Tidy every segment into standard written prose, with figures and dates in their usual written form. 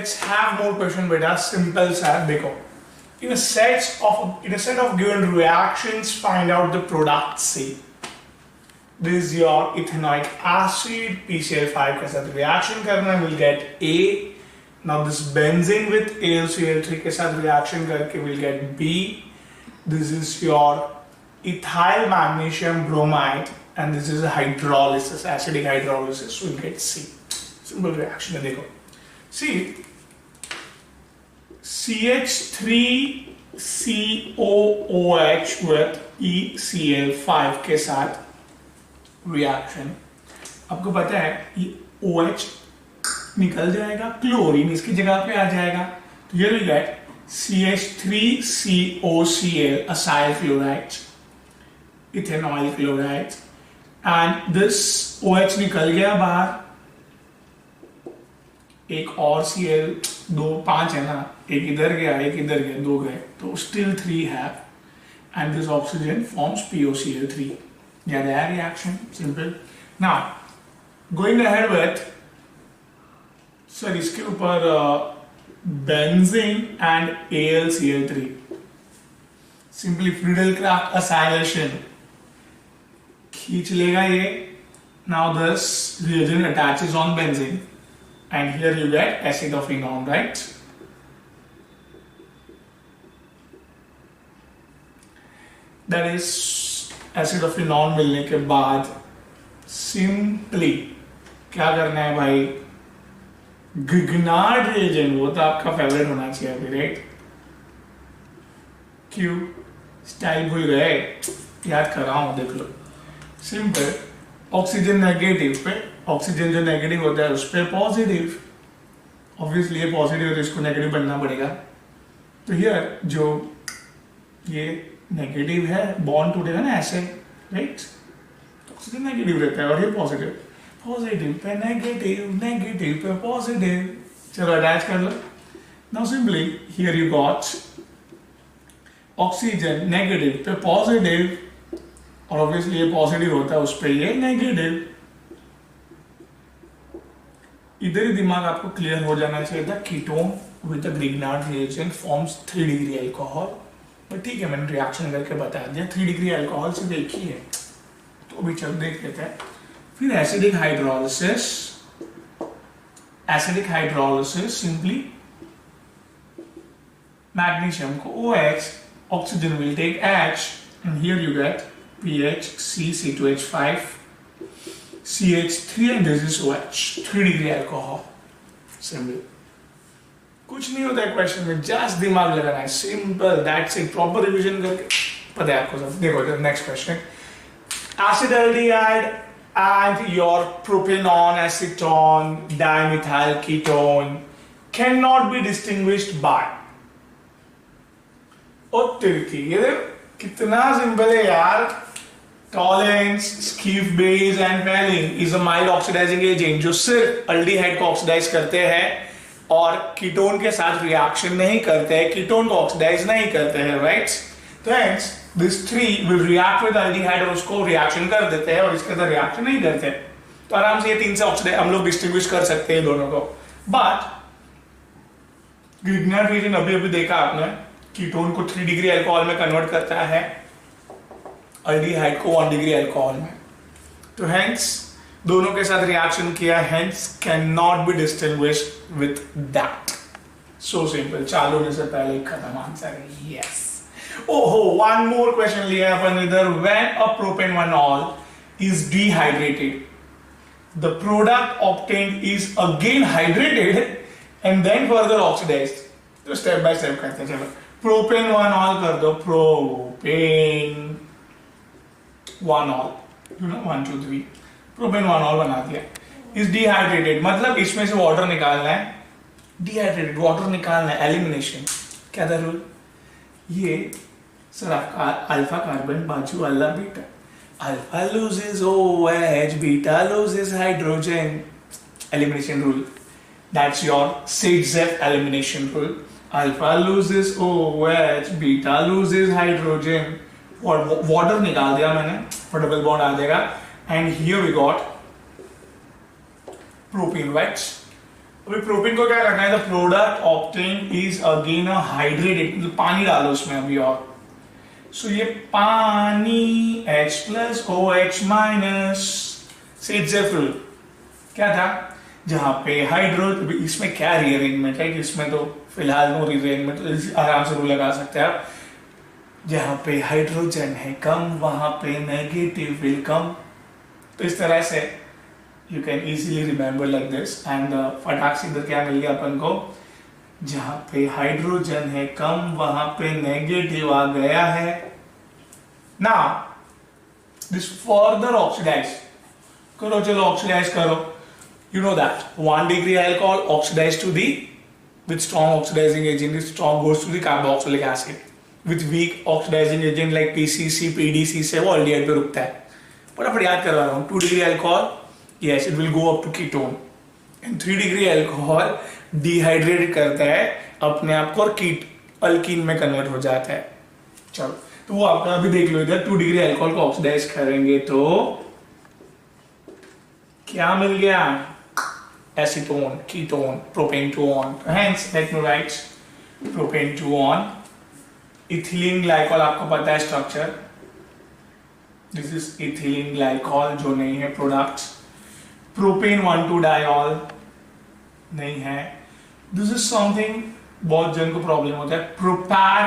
let's have more question beta. Simple सा देखो. In a set of given reactions, find out the product C. This is your ethanoic acid PCl5 के साथ reaction करना, will get A. Now this benzene with AlCl3 के साथ reaction करके will get B. This is your ethyl magnesium bromide, and this is a hydrolysis, acidic hydrolysis, will get C. Simple reaction है देखो. See, CH3COOH with ECl5 के साथ reaction. आपको पता है ये OH निकल जाएगा, क्लोरीन इसकी जगह पे आ जाएगा. तो ये will get CH3COCl acyl chloride, ethanol chloride, and this OH निकल गया बाहर. एक और Cl, दो 5 है ना, एक इधर गया एक इधर गया, 2 गए, तो still 3 have, and this oxygen forms POCl3. Yeah, that reaction simple. Now going ahead with इसके ऊपर benzene and AlCl3. Simply Friedel-Crafts acylation खींच लेगा ये. Now this reagent attaches on benzene. And here you get acetophenone, right? That is acetophenone मिलने के बाद simply क्या करना है भाई? Grignard reagent, वो तो आपका फेवरेट होना चाहिए अभी, राइट? क्यों? स्टाइल भूल गए? याद कर रहा हूँ, देख लो. सिंपल. ऑक्सीजन नेगेटिव पे, ऑक्सीजन जो नेगेटिव होता है उस पर पॉजिटिव. ऑब्वियसली ये पॉजिटिव है तो इसको नेगेटिव बनना पड़ेगा. तो हियर जो ये नेगेटिव है, बॉन्ड टूटेगा ना ऐसे, राइट? ऑक्सीजन नेगेटिव रहता है और ये पॉजिटिव. पॉजिटिव पे नेगेटिव, नेगेटिव पे पॉजिटिव. चलो अटैच कर लो. Now simply here you got oxygen negative पे पॉजिटिव, और ऑब्वियसली ये पॉजिटिव होता है उस पे ये नेगेटिव. इधर ही दिमाग आपको क्लियर हो जाना चाहिए था. Ketone with the Grignard reagent forms 3 degree alcohol. But ठीक है, मैंने रिएक्शन करके बता दिया. 3 डिग्री अल्कोहल सिर्फ एक ही है, तो अभी चल देख लेते हैं. फिर acidic hydrolysis. Acidic hydrolysis simply magnesium को OH, oxygen will take H, and here you get PH, C2H5, CH3, and this is OH. 3 degree alcohol. Simple. कुछ नहीं होता है क्वेश्चन में, जस्ट दिमाग लगाना है. Simple, that's it. Proper revision करके पता है आपको सब. देखो next question. Acetaldehyde and your propanone, acetone, dimethyl ketone cannot be distinguished by. और तिरकी, ये कितना सिंपल है यार. Tolerance, Schiff base and valine is a mild oxidizing agent जो सिर्फ अल्डिहाइड को ऑक्सीडाइज करते हैं और कीटोन के साथ रिएक्शन नहीं करते हैं, कीटोन को ऑक्सीडाइज नहीं करते हैं, राइट? तो hence this 3 will react with aldehyde और उसको रिएक्शन कर देते हैं, और इसके साथ रिएक्शन नहीं करते. तो आराम से ये 3 से ऑक्सीडाइज हम लोग डिस्टिंग्विश कर सकते हैं दोनों को. बट ग्रिग्नार्ड रिएजेंट अभी देखा आपने, कीटोन को 3 डिग्री अल्कोहल में कन्वर्ट करता है, अल्डिहाइड को 1 डिग्री अल्कोहल में. तो हेंस दोनों के साथ रिएक्शन किया, hence can not be distinguished with that. So simple. चालू होने से पहले खत्म आंसर. यस. ओहो, वन मोर क्वेश्चन लिया अपन इधर. When a propanol is dehydrated, the product obtained is again hydrated and then further oxidised. तो स्टेप बाय स्टेप करते हैं. चलो प्रोपेनॉल कर दो. Propanol, you know 1 2 3. प्रोपेनॉल बना दिया. इज डिहाइड्रेटेड मतलब इसमें से वाटर निकालना है. डिहाइड्रेटेड वाटर निकालना है, एलिमिनेशन. क्या था रूल? ये सर आपका अल्फा कार्बन बाजू वाला beta. Alpha loses OH, beta loses hydrogen. Elimination rule. That's your Sidzeff elimination rule. Alpha loses OH, beta loses hydrogen. और वाटर निकाल दिया मैंने, और डबल बॉन्ड आ जाएगा. And here we got propene, right? अभी प्रोपेन को क्या करना है, the product obtain is again a hydrated, पानी डालो उसमें अभी और, सो ये पानी H प्लस OH माइनस से जेफ्रुल क्या था, जहां पे हाइड्रो, इसमें क्या रीअरेंजमेंट है, इसमें तो फिलहाल नो रीअरेंजमेंट, तो आराम से रूल लगा सकते हैं आप, जहां पे हाइड्रोजन है कम वहां पे नेगेटिव विल कम, तो इस तरह से you can easily remember like this. And फटाक से इधर क्या मिल गया अपन को, जहां पे हाइड्रोजन है कम वहां पे नेगेटिव आ गया है। नाउ दिस फर्दर ऑक्सीडाइज करो, चलो ऑक्सीडाइज करो, you know that 1 degree alcohol oxidized to the, with strong oxidizing agent, it strong goes to the carboxylic acid, with weak oxidizing agent like PCC PDC से वो aldehyde पे रुकता है। फटाफट याद करवा रहा हूँ, 2 degree alcohol yes it will go up to ketone, and 3 degree alcohol dehydrate करता है अपने आप को और अल्कीन में कन्वर्ट हो जाता है। चलो तो वो आपका अभी देख लो, इधर 2 degree alcohol को ऑक्सीडाइज करेंगे तो क्या मिल गया, acetone, ketone, propane 2-on. Hence, let me write propane 2-on. Ethylene glycol आपको पता है structure, this is ethylene glycol जो नहीं है प्रोडक्ट, प्रोपेन 1,2-डाइऑल नहीं है, दिस इज समथिंग बहुत जन को प्रॉब्लम होता है, प्रोपैर,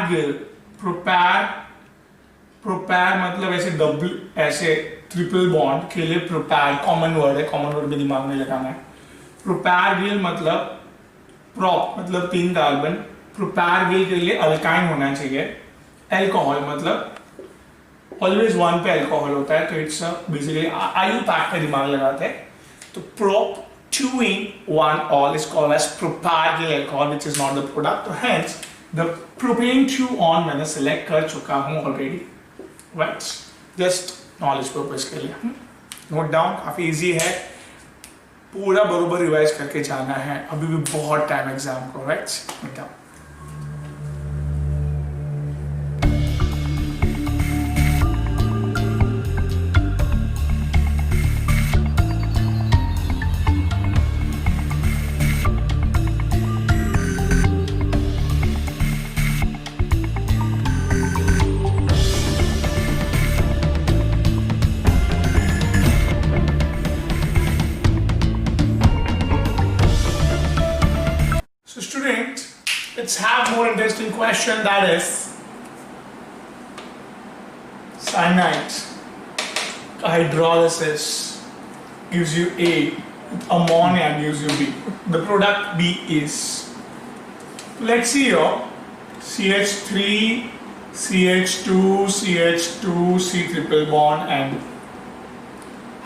प्रोपैर मतलब ऐसे डबल, ऐसे ट्रिपल बॉन्ड के लिए प्रोपैर कॉमन वर्ड है, कॉमन वर्ड में दिमाग में लगाना है। प्रोपैरगिल मतलब प्रोप मतलब 3 कार्बन, प्रोपैरगिल के लिए अल्काइन होना चाहिए, एल्कोहल मतलब ऑलवेज 1 पे अल्कोहल होता है, तो इट्स बेसिकली आयु पैक पे दिमाग लगाते हैं, तो prop 2 in 1 all is called as propargyl alcohol which is not the product, तो hence the propane 2-on मैंने select कर चुका हूँ already, right? just knowledge purpose के लिए नोट डाउन, काफी इजी है, पूरा बरोबर रिवाइज करके जाना है, अभी भी बहुत टाइम एग्जाम को, right? Let's have more interesting question, that is cyanide hydrolysis gives you A, ammonia gives you B, the product B is, let's see here, CH3 CH2 CH2 C triple bond, and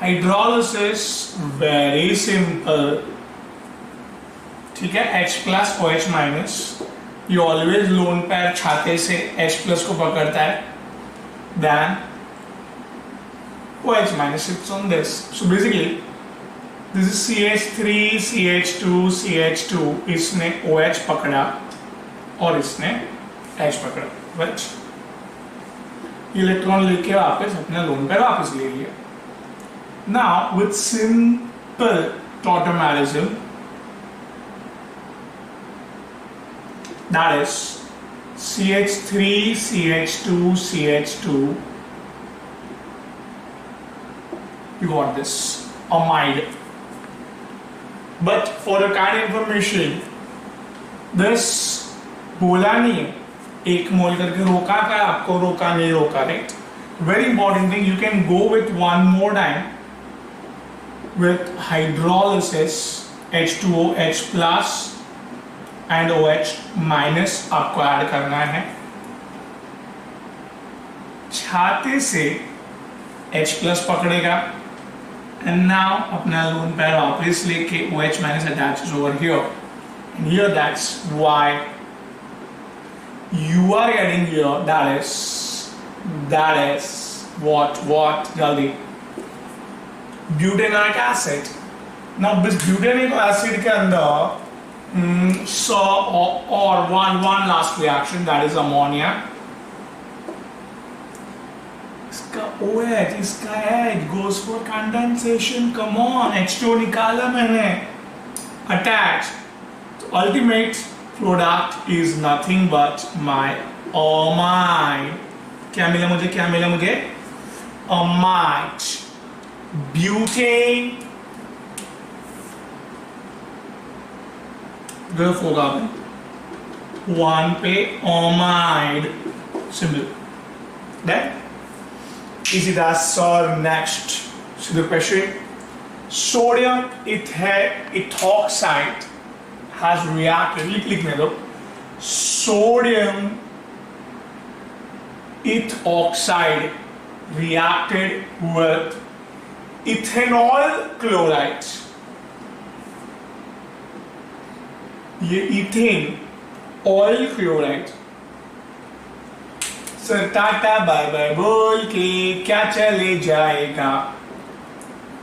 hydrolysis very simple, ठीक है, H plus OH minus, ये always lone pair छाते से H plus को पकड़ता है, then OH minus sits on this, so basically this is CH3 CH2 CH2, इसने OH पकड़ा और इसने H पकड़ा, राइट? इलेक्ट्रॉन लेके वापस अपना लोन पैर वापस ले लिया। Now with simple tautomerism, that is CH3 CH2 CH2, you got this amide, but for the kind of information this बोला नहीं है, 1 मोल करके रोका था आपको, रोका नहीं रोका, right? very important thing, you can go with one more time with hydrolysis, H2O H plus and OH minus आपको ऐड करना है, छाते से H प्लस पकड़ेगा, एंड नाउ अपना लोन पैर वापस लेके OH minus attaches over here, and here that's why you are getting here, that is what जल्दी, ब्यूटेनिक एसिड। now this ब्यूटेनिक एसिड के अंदर so or one last reaction, that is ammonia, इसका OH, इसका H goes for condensation, come on, H2 निकाला मैंने, attach, ultimate product is nothing but my amide. क्या मिला मुझे? Amide, butane, गल्फ होगा 1 पे amide. Simple. Then easy that's our next. So the question: sodium ethoxide has reacted. लिखने दो. Sodium ethoxide reacted with ethanol chloride. ये ethanoyl chloride. Sir टाटा bye bye बोल के क्या चले जाएगा?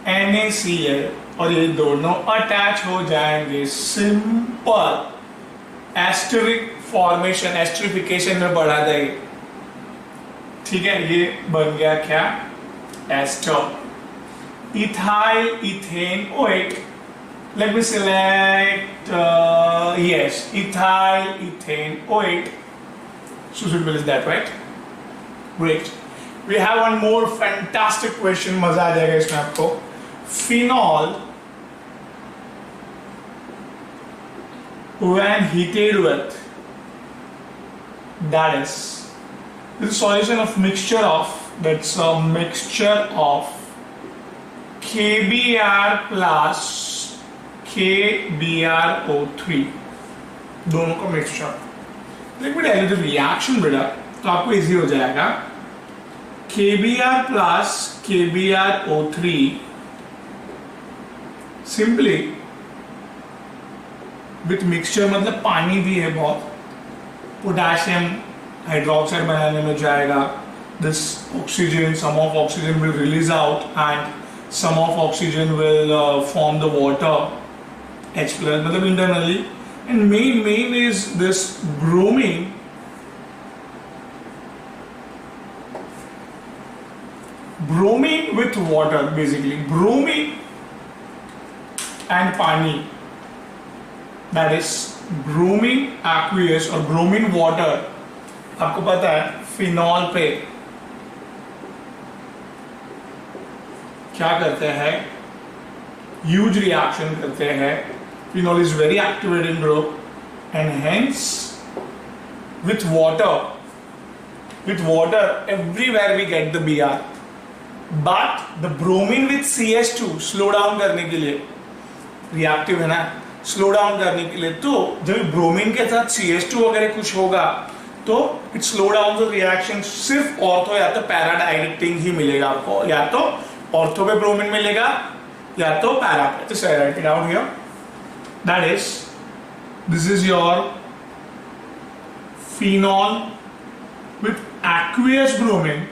NaCl और ये दोनों अटैच हो जाएंगे. सिंपल एस्टरिक फॉर्मेशन, एस्ट्रिफिकेशन में बढ़ा देंगे. ठीक है, ये बन गया क्या? Ester. Ethyl ethane OH. Let me select yes, ethyl ethane OH. So simple is that, right? Great. We have one more fantastic question. मजा आ जाएगा इसमें आपको. Phenol, when heated with, that is the solution of mixture of, that's a mixture of KBr plus KBrO3, दोनों का mixture. Let me tell you the reaction बेटा, तो आपको easy हो जाएगा. KBr plus KBrO3 simply with mixture, मतलब पानी भी है बहुत, पोटेशियम हाइड्रोक्साइड बनाने में जाएगा. This oxygen, some of oxygen will release out and some of oxygen will form the water H plus, मतलब internally. And main is this bromine. Bromine with water, basically bromine and pani, that is bromine aqueous or bromine water. आपको पता है phenol पे क्या करते हैं? Huge reaction करते हैं. Phenol is very activating group and hence with water everywhere we get the Br. But the bromine with CH2 slow down करने के लिए, रिएक्टिव है ना, स्लो डाउन करने के लिए, तो जब ब्रोमीन के साथ CH2 वगैरह कुछ होगा तो it slow down the reaction. सिर्फ ऑर्थो या तो पैरा डायरेक्टिंग ही मिलेगा आपको, या तो ऑर्थो पे ब्रोमीन मिलेगा या तो पैरा पे. तो सही right it out here. That is, this is your phenol with aqueous bromine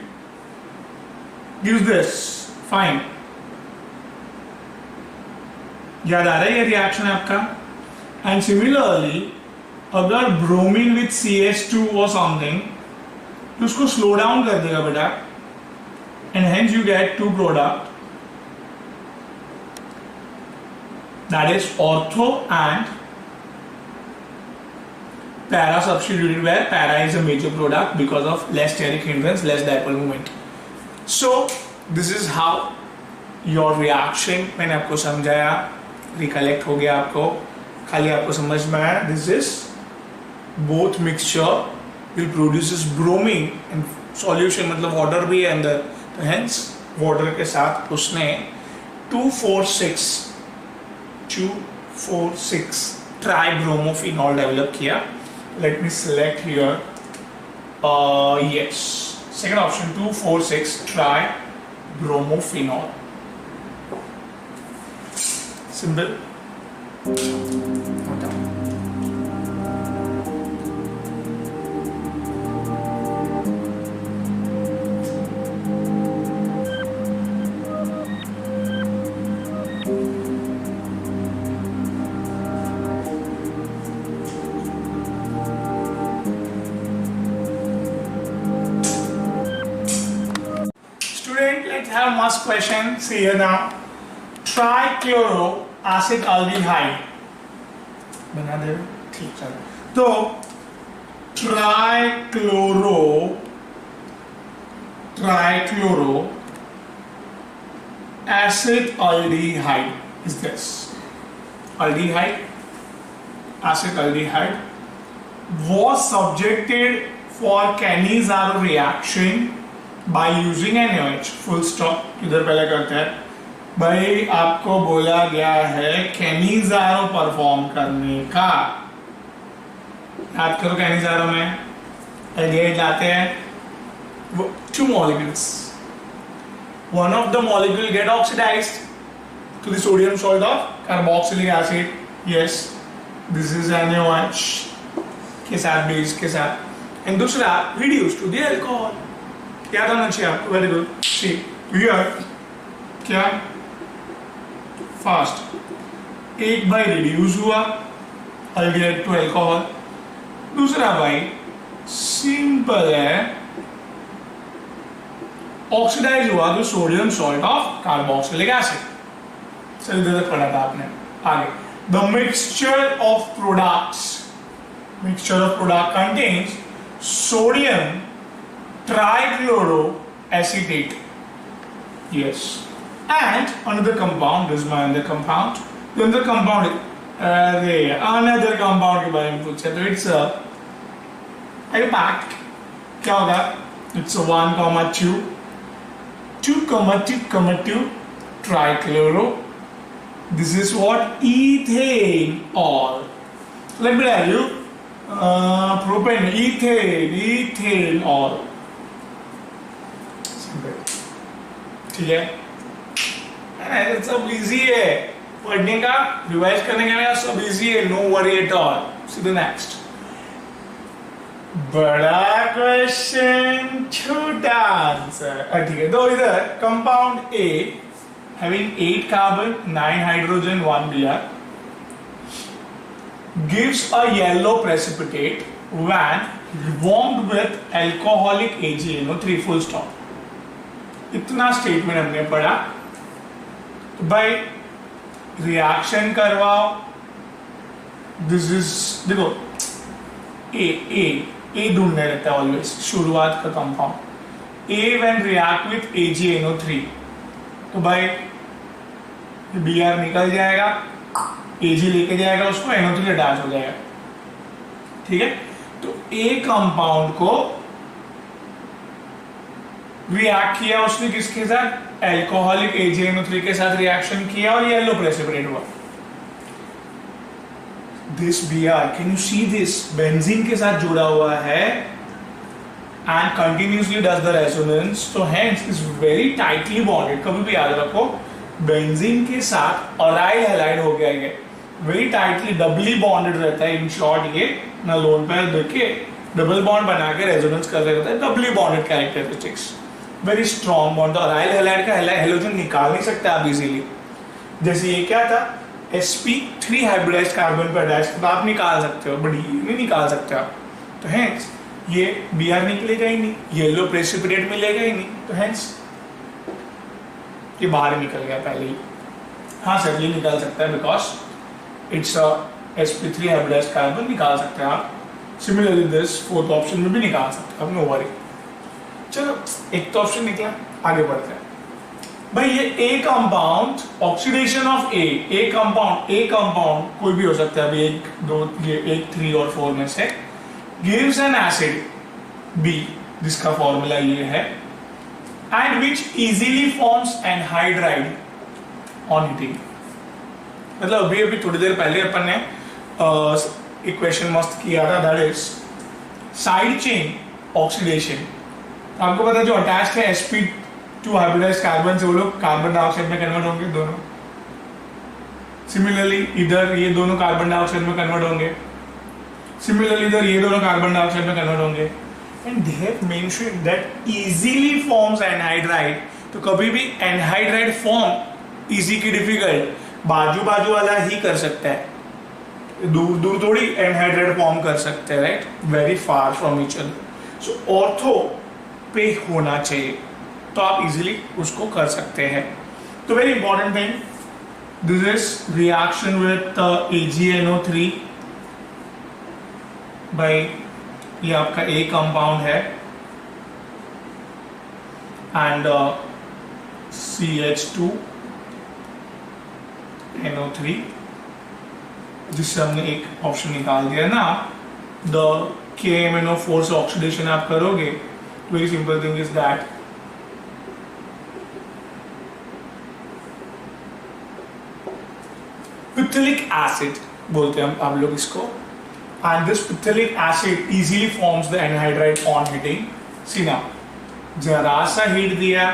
gives this. Fine, याद आ रहा है ये रिएक्शन आपका. एंड सिमिलरली अगर ब्रोमीन विथ CH2 और समथिंग, तो उसको स्लो डाउन कर देगा बेटा, and hence you get two product, that is ortho and para substituted, where para is a major product because of less steric hindrance, less dipole moment. So this is how your reaction, मैंने आपको समझाया, recollect हो गया आपको, खाली आपको समझ में आया. This is both mixture will produces bromine and solution, मतलब water भी है अंदर, हेंस वाटर के साथ उसने 2,4,6 ट्राइब्रोमोफिनॉल डेवलप किया. Let me select here yes, second option 2,4,6 tribromophenol. Simple. Let's have must question. See here now. Trichloroacetaldehyde. बना दे, ठीक चलो। तो trichloro acid aldehyde is this. Acid aldehyde was subjected for Cannizzaro reaction by using NaOH. Full stop. इधर पहले करते हैं भाई, आपको बोला गया है Cannizzaro परफॉर्म करने का। याद करो Cannizzaro में एल्डिहाइड लाते हैं, two molecules. One of the molecule get oxidized to the sodium salt of carboxylic acid. Yes, this is NaOH के साथ, बेस के साथ, and दूसरा reduce to the alcohol. याद होना चाहिए आपको, very good. See here क्या fast, एक भाई reduce हुआ aldehyde to alcohol, दूसरा भाई simple है ऑक्सीडाइज हुआ तो sodium salt of carboxylic acid. सही तक पढ़ा था आपने। आगे, the mixture of product contains sodium trichloro acetate, yes, and another compound, this my another compound के बारे में पूछा तो इट्स पैक्ट, क्या होगा, it's 1,2 trichloro. This is what ethanol. Let me tell you, propane, ethanol. ठीक है, सब इजी है पढ़ने का, रिवाइज करने का, सब इजी है, no worry at all. See the next. बड़ा क्वेश्चन, छोटा आंसर। ठीक है, तो इधर compound A having 8 carbon, 9 hydrogen, 1 Br gives a yellow precipitate when warmed with alcoholic AgNO3, full stop। इतना स्टेटमेंट हमने पढ़ा। तो भाई रिएक्शन करवाओ, दिस इज, देखो ए ढूंढने रहता है ऑलवेज, शुरुआत का compound A when react with AgNO3, तो भाई Br निकल जाएगा, Ag लेके जाएगा उसको, NO3 अटैच हो जाएगा। ठीक है, तो ए कंपाउंड को रिएक्ट किया उसने किसके साथ, एल्कोहलिक AgNO3 के साथ रिएक्शन किया और येलो प्रेसिपिटेट हुआ। This Br, can you see this? Benzene के साथ जुड़ा हुआ है and continuously does the resonance, so hence is very tightly bonded। कभी भी याद रखो, बेंजीन के साथ ऑराइल हैलाइड हो गया है, वेरी टाइटली डबली बॉन्डेड रहता है। इन शॉर्ट ये ना लोन पेयर देखे डबल बॉन्ड बना के रेजोनेंस कर रहे होता है, doubly bonded characteristics, very strong bond. तो ऑराइल हैलाइड का हैलोजन निकाल नहीं सकते आप इजीली। जैसे ये क्या था, sp3 हाइब्रिडाइज्ड कार्बन पर अटैच, तो आप निकाल सकते हो, बट ये नहीं निकाल सकते आप। तो हेंस ये Br निकलेगा ही नहीं, येलो प्रेसिपिटेट मिलेगा ही नहीं, तो हेंस ये बाहर निकल गया पहले ही। हाँ सर, ये निकाल सकता है because it's sp3 hybridised carbon, निकाल सकते हैं आप। सिमिलरली दिस फोर्थ ऑप्शन में भी निकाल सकते हैं, नो वरी। चलो, एक तो ऑप्शन निकला, आगे बढ़ते हैं। भाई ये ए compound, oxidation of A compound कोई भी हो सकता है, अभी 1, 2, 3 और 4 में से, गिव्स एन एसिड B, जिसका फॉर्मूला ये है, and which easily forms anhydride on heating. मतलब अभी थोड़ी देर पहले अपन ने इक्वेशन मस्त किया था, that is side chain oxidation. आपको पता है जो अटैच्ड है sp2 हाइब्रिडाइज्ड कार्बन से, वो लोग कार्बन डाइऑक्साइड में कन्वर्ट होंगे दोनों। सिमिलरली इधर ये दोनों कार्बन डाइऑक्साइड में कन्वर्ट होंगे, सिमिलरली इधर ये दोनों कार्बन डाइऑक्साइड में कन्वर्ट होंगे। And they have mentioned that easily forms anhydride. तो कभी भी एनहाइड्राइड फॉर्म इजी की डिफिकल्ट, बाजू वाला ही कर सकता है, दूर थोड़ी एनहाइड्राइड फॉर्म कर सकते हैं, right, very far from each other. So ortho पे होना चाहिए, तो आप इजीली उसको कर सकते हैं। तो very important thing, this is reaction with AgNO3 भाई ये आपका ए कंपाउंड है एंड CH2NO3, जिससे हमने एक ऑप्शन निकाल दिया ना। द KMnO4 से ऑक्सीडेशन आप करोगे, very simple thing is that phthalic acid बोलते हैं हम आप लोग इसको, and this phthalic acid easily forms the anhydride on heating. See ना, जरा सा हीट दिया,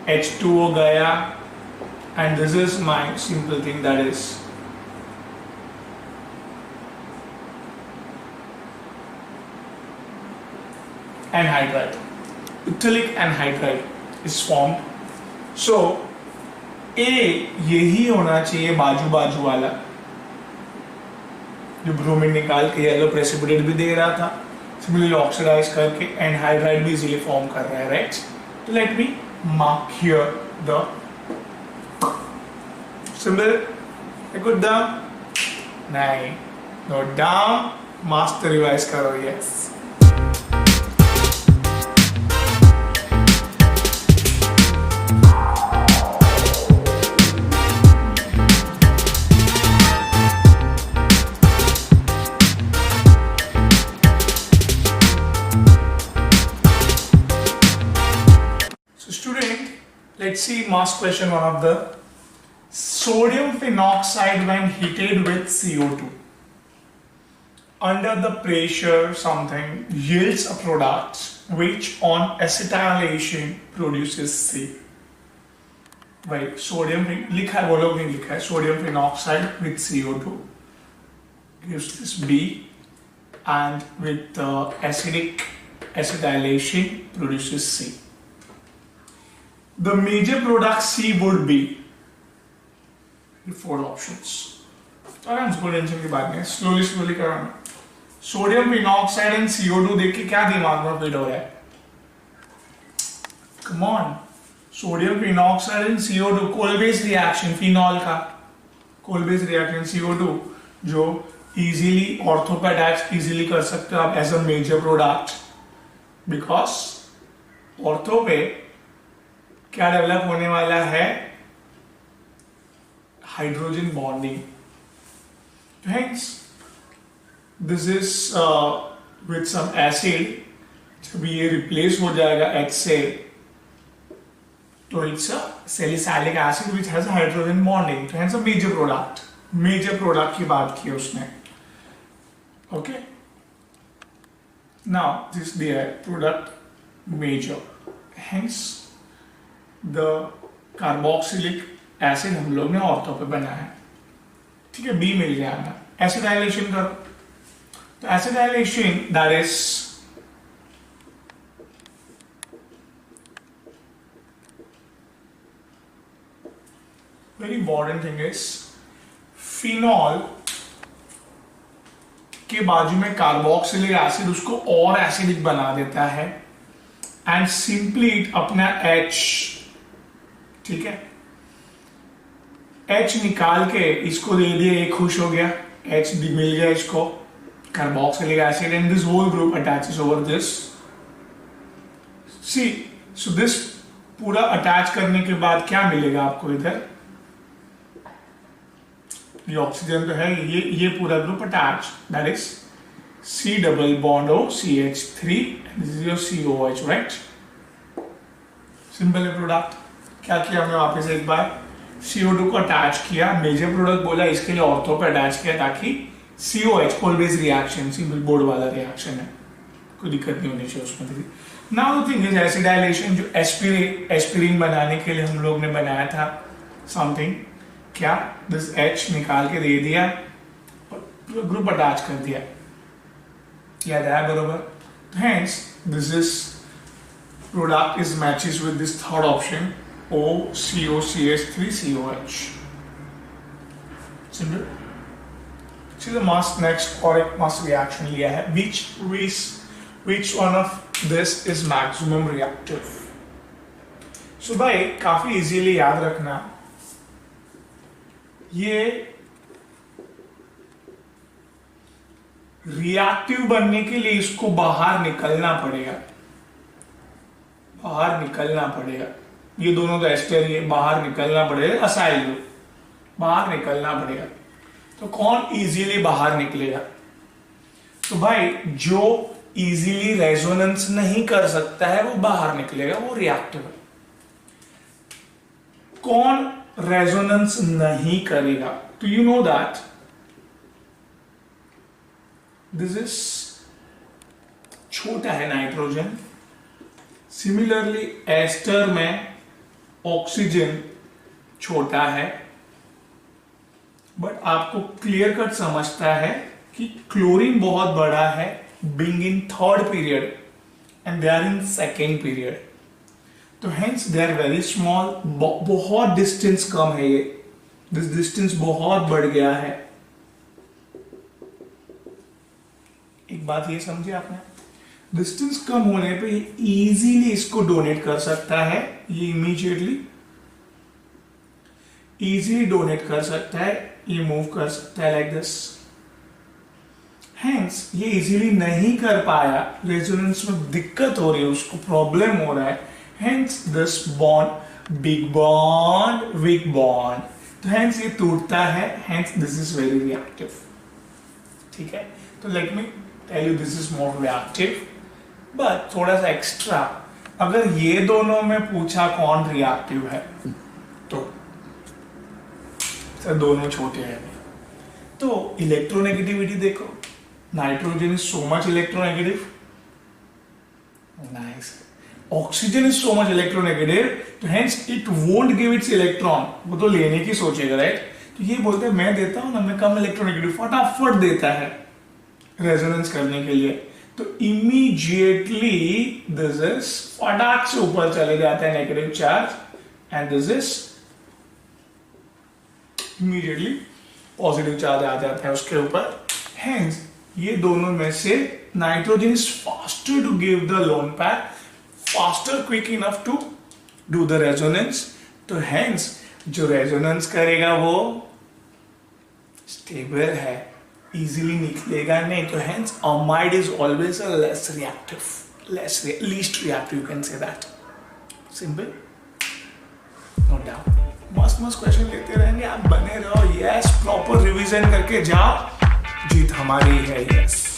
H2O गया, and this is my simple thing, that is anhydride. Phthalic anhydride is formed. So A यही होना चाहिए, बाजू बाजू वाला जो ब्रोमीन निकाल के येलो प्रेसिपिटेट भी दे रहा था, सिमिलरली ऑक्सीडाइज करके एनहाइड्राइड भी इजीली फॉर्म कर रहा है, राइट। तो let me mark here the symbol. Good down? नहीं, note down, master revise करो, yes. So student, let's see mass question one of the sodium phenoxide when heated with CO2 under the pressure something yields a product which on acetylation produces C. Right, sodium लिखा है, वो लोग नहीं लिखा है, sodium phenoxide with CO2 gives this B, and with acidic acetylation produces C. The major product C would be 4 options. आराम से, कोई टेंशन की बात नहीं, स्लोली कराना। सोडियम फिनॉक्साइड एंड CO2 देख के क्या दिमाग में फिट हो रहा है? Come on, sodium phenoxide and CO2 Kolbe's reaction, phenol का कोल-बेस्ड रिएक्शन CO2 जो इजीली ऑर्थो पे अटैच इजीली कर सकते हो आप as a major product, because ortho पे क्या डेवलप होने वाला है? Hydrogen bonding. Hence, this is with some acid, जब ये रिप्लेस हो जाएगा H से, तो it's a salicylic acid which has a hydrogen bonding, तो hence a major product, major product की बात की उसने, okay? Now this there product major, hence the carboxylic acid हम लोग ने ऑर्थो पे बनाया है, ठीक है, बी मिल गया हमें। एसिडाइलेशन करो, तो acetylation that is very important thing is phenol के बाजू में कार्बोक्सिलिक एसिड उसको और एसिडिक बना देता है, एंड सिंपली अपना H, ठीक है, H निकाल के इसको दे दिया, एक खुश हो गया, H मिल गया इसको, carboxylic acid, and this whole group attaches over this. See, so this पूरा अटैच करने के बाद क्या मिलेगा आपको इधर? ये ऑक्सीजन तो है, ये पूरा group attach, that is C double bond O CH3, this is your COH, right. Simple product. क्या किया हमने वापस एक बार? CO2 को अटैच किया, मेजर प्रोडक्ट बोला, इसके लिए ऑर्थो पे अटैच किया ताकि COH कोल-बेस्ड रिएक्शन, सिंपल बोर्ड वाला रिएक्शन है, कोई दिक्कत नहीं होनी चाहिए उसमें। नाउ द थिंग इज एसिडाइलेशन, जो एस्पिरिन बनाने के लिए हम लोग ने बनाया था समथिंग, क्या दिस H निकाल के दे दिया और ग्रुप अटैच कर दिया, याद आया बरोबर? तो hence this is product is matches with this third option OCOCH3COH. Simple. See the mass next और एक mass reaction लिया है, which one of this is maximum reactive? So भाई काफी इजीली याद रखना, ये रिएक्टिव बनने के लिए इसको बाहर निकलना पड़ेगा, बाहर निकलना पड़ेगा। ये दोनों तो एस्टर, ये बाहर निकलना पड़ेगा, असाइल लो, बाहर निकलना पड़ेगा। तो कौन इजीली बाहर निकलेगा? तो भाई जो इजीली रेजोनेंस नहीं कर सकता है वो बाहर निकलेगा, वो रिएक्टिव है। कौन रेजोनेंस नहीं करेगा? तो you know that this is छोटा है नाइट्रोजन। सिमिलरली एस्टर में ऑक्सीजन छोटा है, बट आपको क्लियर कट समझता है कि क्लोरीन बहुत बड़ा है, being in third period and they are in second period. तो hence they are very small, बहुत डिस्टेंस कम है, ये दिस डिस्टेंस बहुत बढ़ गया है। एक बात ये समझे आपने, डिस्टेंस कम होने पे इजीली इसको डोनेट कर सकता है, ये इमीडिएटली इजीली डोनेट कर सकता है, ये मूव कर सकता है लाइक दिस। हेंस ये इजीली नहीं कर पाया, रेजोनेंस में दिक्कत हो रही है, उसको प्रॉब्लम हो रहा है। Hence this bond, big bond, weak bond, तो हेंस ये टूटता है, hence this is very reactive. ठीक है, तो let me tell you this is more reactive, but थोड़ा सा एक्स्ट्रा। अगर ये दोनों में पूछा कौन रिएक्टिव है, तो सर दोनों छोटे हैं। तो इलेक्ट्रोनेगेटिविटी देखो, nitrogen is so much electronegative, nice. Oxygen is so much electronegative, तो hence it won't give its electron, वो तो लेने की सोचेगा, राइट। तो ये बोलते हैं मैं देता हूं ना, मैं कम इलेक्ट्रोनेगेटिव, फटाफट देता है रेजोनेंस करने के लिए। तो इमीडिएटली दिस इज फटाक से ऊपर चले जाता है negative charge, and this is immediately positive charge आ जाता है उसके ऊपर। हेंस ये दोनों में से nitrogen is faster to give the lone pair, faster, quick enough to do the resonance. तो हेंस जो रेजोनेंस करेगा वो स्टेबल है, इजीली निकलेगा नहीं। तो hence amide is always a less reactive, least reactive, you can say that, simple, no doubt. मस्त मस्त क्वेश्चन लेते रहेंगे, आप बने रहो। यस, प्रॉपर रिवीजन करके जाओ, जीत हमारी है। यस।